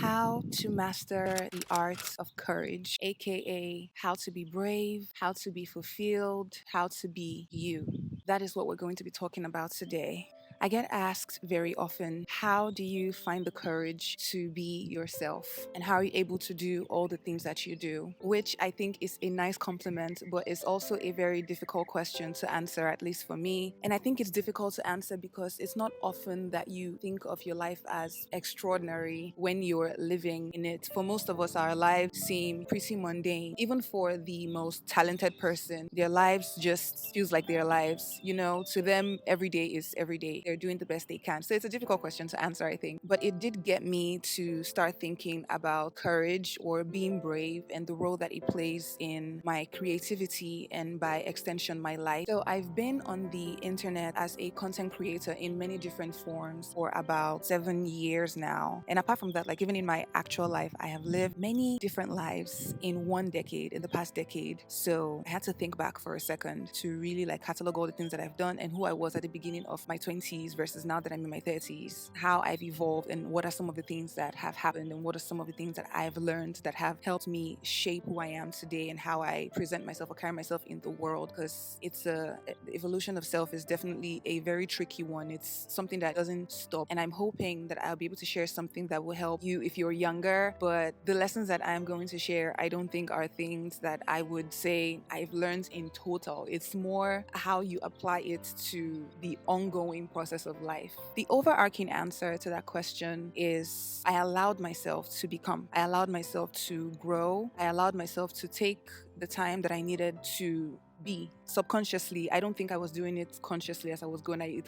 how to master the art of courage, aka how to be brave, how to be fulfilled, how to be you. That is what we're going to be talking about today. I get asked very often, how do you find the courage to be yourself? And how are you able to do all the things that you do? Which I think is a nice compliment, but it's also a very difficult question to answer, at least for me. And I think it's difficult to answer because it's not often that you think of your life as extraordinary when you're living in it. For most of us, our lives seem pretty mundane. Even for the most talented person, their lives just feels like their lives. To them, every day is every day. They're doing the best they can. So it's a difficult question to answer, I think. But it did get me to start thinking about courage or being brave and the role that it plays in my creativity and by extension, my life. So I've been on the internet as a content creator in many different forms for about 7 years now. And apart from that, like even in my actual life, I have lived many different lives in one decade, in the past decade. So I had to think back for a second to really like catalog all the things that I've done and who I was at the beginning of my 20s versus now that I'm in my 30s, how I've evolved and what are some of the things that have happened and what are some of the things that I've learned that have helped me shape who I am today and how I present myself or carry myself in the world. Because the evolution of self is definitely a very tricky one. It's something that doesn't stop. And I'm hoping that I'll be able to share something that will help you if you're younger. But the lessons that I'm going to share, I don't think are things that I would say I've learned in total. It's more how you apply it to the ongoing process of life. The overarching answer to that question is I allowed myself to become. I allowed myself to grow. I allowed myself to take the time that I needed to be subconsciously. I don't think I was doing it consciously as I was going. I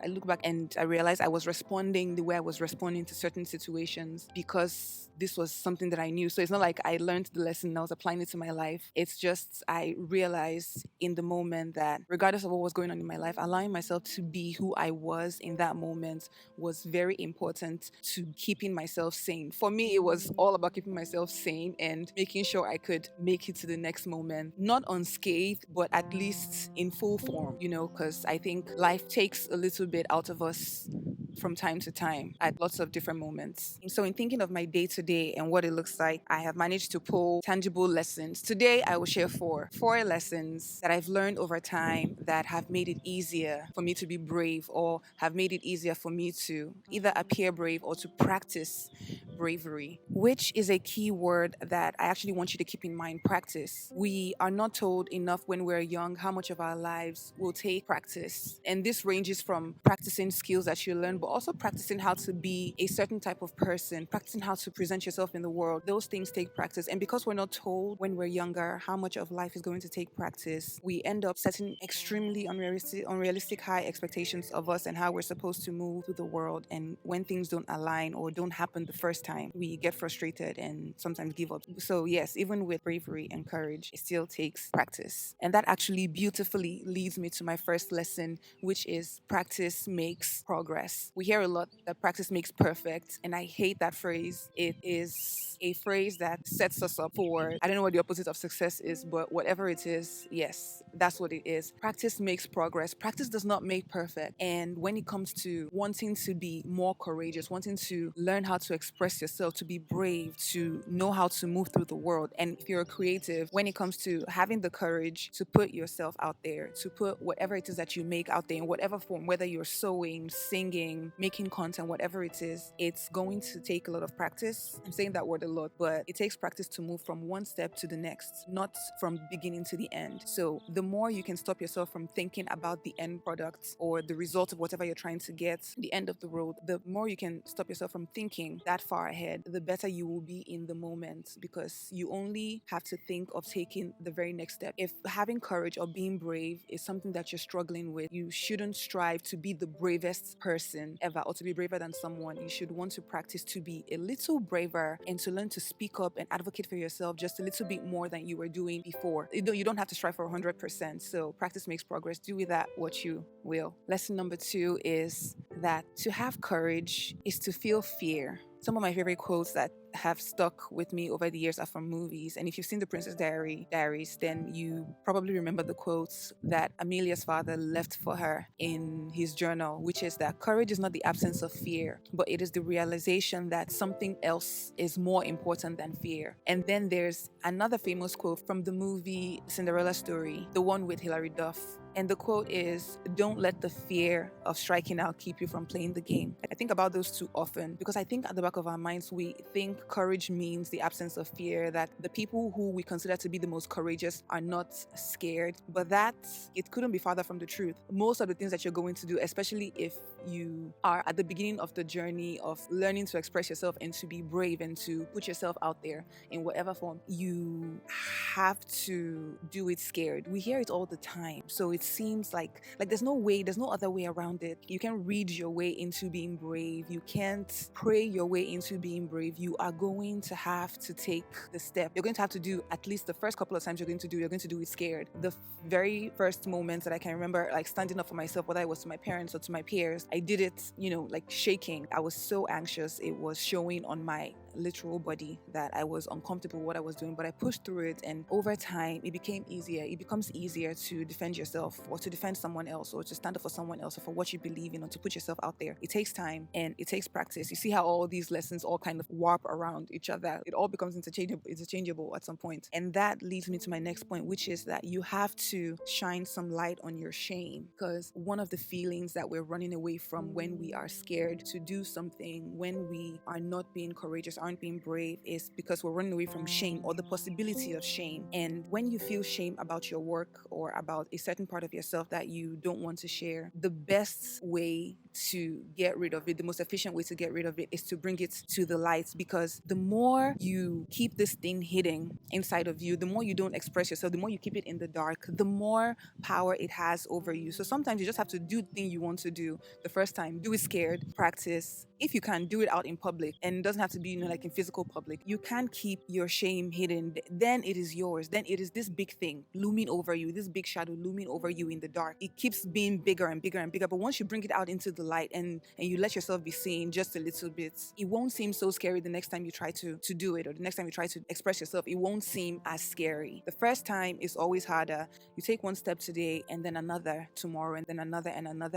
look back and I realized I was responding the way I was responding to certain situations because this was something that I knew. So it's not like I learned the lesson and I was applying it to my life. It's just I realized in the moment that regardless of what was going on in my life, allowing myself to be who I was in that moment was very important to keeping myself sane. For me, it was all about keeping myself sane and making sure I could make it to the next moment, not unscathed, but at least in full form, because I think life takes a little bit out of us from time to time at lots of different moments. So, in thinking of my day to day and what it looks like, I have managed to pull tangible lessons. Today, I will share four lessons that I've learned over time that have made it easier for me to be brave or have made it easier for me to either appear brave or to practice bravery, which is a key word that I actually want you to keep in mind. Practice. We are not told enough when we're young how much of our lives will take practice. And this ranges from practicing skills that you learn, but also practicing how to be a certain type of person, practicing how to present yourself in the world. Those things take practice. And because we're not told when we're younger how much of life is going to take practice, we end up setting extremely unrealistic high expectations of us and how we're supposed to move through the world. And when things don't align or don't happen the first time, we get frustrated and sometimes give up. So yes, even with bravery and courage, it still takes practice. And that actually beautifully leads me to my first lesson, which is practice makes progress. We hear a lot that practice makes perfect, and I hate that phrase. It is a phrase that sets us up for, I don't know what the opposite of success is, but whatever it is, yes, that's what it is. Practice makes progress. Practice does not make perfect. And when it comes to wanting to be more courageous, wanting to learn how to express yourself, to be brave, to know how to move through the world, and if you're a creative, when it comes to having the courage to put yourself out there, to put whatever it is that you make out there in whatever form, whether you're sewing, singing, making content, whatever it is, it's going to take a lot of practice. I'm saying that word a lot, but it takes practice to move from one step to the next, not from beginning to the end. So the more you can stop yourself from thinking about the end product or the result of whatever you're trying to get, the end of the road, the more you can stop yourself from thinking that far ahead, the better you will be in the moment, because you only have to think of taking the very next step. If having courage or being brave is something that you're struggling with, you shouldn't strive to be the bravest person ever or to be braver than someone. You should want to practice to be a little braver and to learn to speak up and advocate for yourself just a little bit more than you were doing before. You don't have to strive for 100%. So practice makes progress. Do with that what you will. Lesson number 2 is that to have courage is to feel fear. Some of my favorite quotes that have stuck with me over the years are from movies. And if you've seen the Diaries, then you probably remember the quotes that Amelia's father left for her in his journal, which is that courage is not the absence of fear, but it is the realization that something else is more important than fear. And then there's another famous quote from the movie Cinderella Story, the one with Hilary Duff. And the quote is, "Don't let the fear of striking out keep you from playing the game." I think about those two often because I think at the back of our minds, we think courage means the absence of fear, that the people who we consider to be the most courageous are not scared. But it couldn't be farther from the truth. Most of the things that you're going to do, especially if you are at the beginning of the journey of learning to express yourself and to be brave and to put yourself out there in whatever form, you have to do it scared. We hear it all the time. So it seems like there's no other way around it. You can't read your way into being brave. You can't pray your way into being brave. You are going to have to take the step. You're going to have to do at least the first couple of times you're going to do it scared. The very first moments that I can remember, like standing up for myself, whether it was to my parents or to my peers, I did it, like shaking. I was so anxious. It was showing on my literal body that I was uncomfortable with what I was doing, but I pushed through it, and over time it became easier. It becomes easier to defend yourself or to defend someone else or to stand up for someone else or for what you believe in or to put yourself out there. It takes time and it takes practice. You see how all these lessons all kind of warp around each other. It all becomes interchangeable at some point. And that leads me to my next point, which is that you have to shine some light on your shame, because one of the feelings that we're running away from when we are scared to do something, when we are not being courageous, aren't being brave, is because we're running away from shame or the possibility of shame. And when you feel shame about your work or about a certain part of yourself that you don't want to share, the best way to get rid of it, the most efficient way to get rid of it, is to bring it to the light. Because the more you keep this thing hidden inside of you, the more you don't express yourself, the more you keep it in the dark, the more power it has over you. So sometimes you just have to do the thing you want to do the first time. Do it scared, practice. If you can, do it out in public, and it doesn't have to be, like in physical public. You can't keep your shame hidden. Then it is yours. Then it is this big thing looming over you, this big shadow looming over you in the dark. It keeps being bigger and bigger and bigger. But once you bring it out into the light and you let yourself be seen just a little bit, it won't seem so scary the next time you try to do it, or the next time you try to express yourself. It won't seem as scary. The first time is always harder. You take one step today and then another tomorrow and then another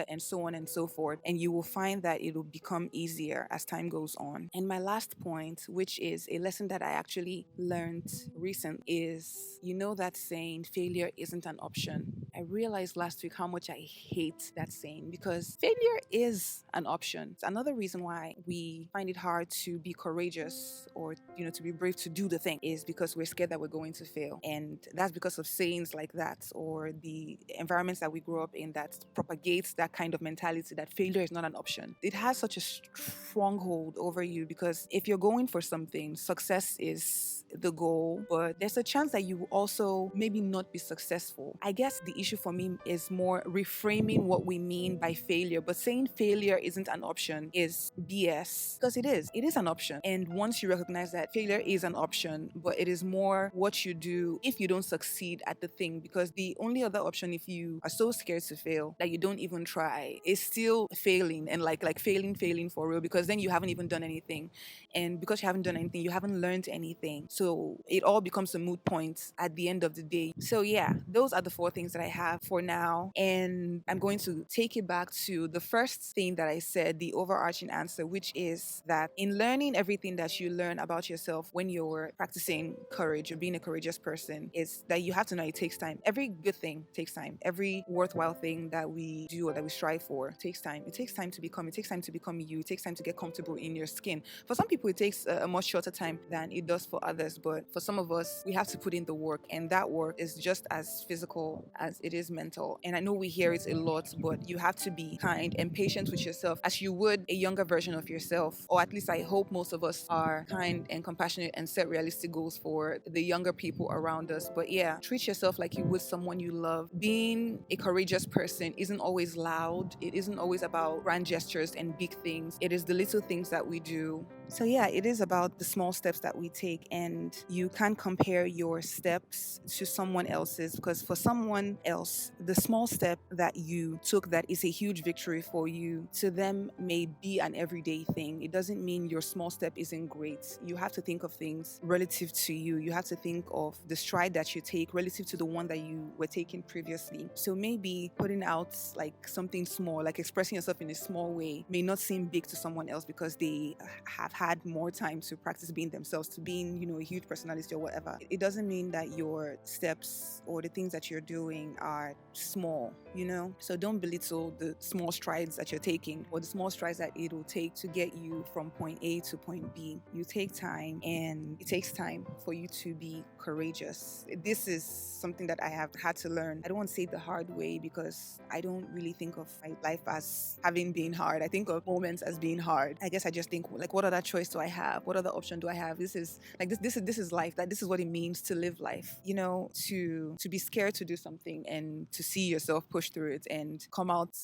and so on and so forth. And you will find that it will become easier as time goes on. And my last point, which is a lesson that I actually learned recently, is that saying, failure isn't an option. I realized last week how much I hate that saying, because failure is an option. It's another reason why we find it hard to be courageous or to be brave to do the thing, is because we're scared that we're going to fail. And that's because of sayings like that, or the environments that we grow up in that propagates that kind of mentality that failure is not an option. It has such a stronghold over you, because if you're going for something, success is the goal, but there's a chance that you will also maybe not be successful. I guess the issue for me is more reframing what we mean by failure. But saying failure isn't an option is BS, because it is an option. And once you recognize that failure is an option, but it is more what you do if you don't succeed at the thing, because the only other option, if you are so scared to fail that you don't even try, is still failing, and like failing for real, because then you haven't even done anything. And because you haven't done anything, you haven't learned anything. So it all becomes a moot point at the end of the day. So yeah, those are the 4 things that I have for now. And I'm going to take it back to the first thing that I said, the overarching answer, which is that in learning everything that you learn about yourself when you're practicing courage or being a courageous person, is that you have to know it takes time. Every good thing takes time. Every worthwhile thing that we do or that we strive for takes time. It takes time to become. It takes time to become you. It takes time to get comfortable in your skin. For some people, it takes a much shorter time than it does for others. But for some of us, we have to put in the work, and that work is just as physical as it is mental. And I know we hear it a lot, but you have to be kind and patient with yourself as you would a younger version of yourself. Or at least I hope most of us are kind and compassionate and set realistic goals for the younger people around us. But yeah, treat yourself like you would someone you love. Being a courageous person isn't always loud. It isn't always about grand gestures and big things. It is the little things that we do So, yeah, it is about the small steps that we take, and you can't compare your steps to someone else's because for someone else, the small step that you took that is a huge victory for you, to them may be an everyday thing. It doesn't mean your small step isn't great. You have to think of things relative to you. You have to think of the stride that you take relative to the one that you were taking previously. So, maybe putting out like something small, like expressing yourself in a small way, may not seem big to someone else because they have had more time to practice being themselves, to being, a huge personality or whatever. It doesn't mean that your steps or the things that you're doing are small. So don't belittle the small strides that you're taking or the small strides that it'll take to get you from point A to point B. You take time, and it takes time for you to be courageous. This is something that I have had to learn. I don't want to say the hard way because I don't really think of my life as having been hard. I think of moments as being hard. I guess I just think like, what other choice do I have? What other option do I have? This is like this is life. That this is what it means to live life. To be scared to do something and to see yourself push through it and come out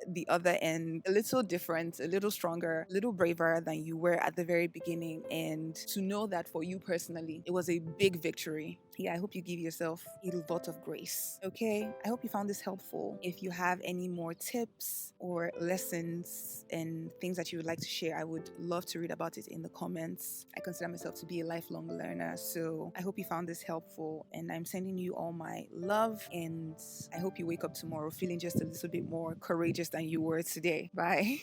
the other end a little different, a little stronger, a little braver than you were at the very beginning. And to know that for you personally, it was a big victory. Yeah, I hope you give yourself a lot of grace. Okay, I hope you found this helpful. If you have any more tips or lessons and things that you would like to share, I would love to read about it in the comments. I consider myself to be a lifelong learner, so I hope you found this helpful, and I'm sending you all my love, and I hope you wake up tomorrow feeling just a little bit more courageous than you were today. Bye.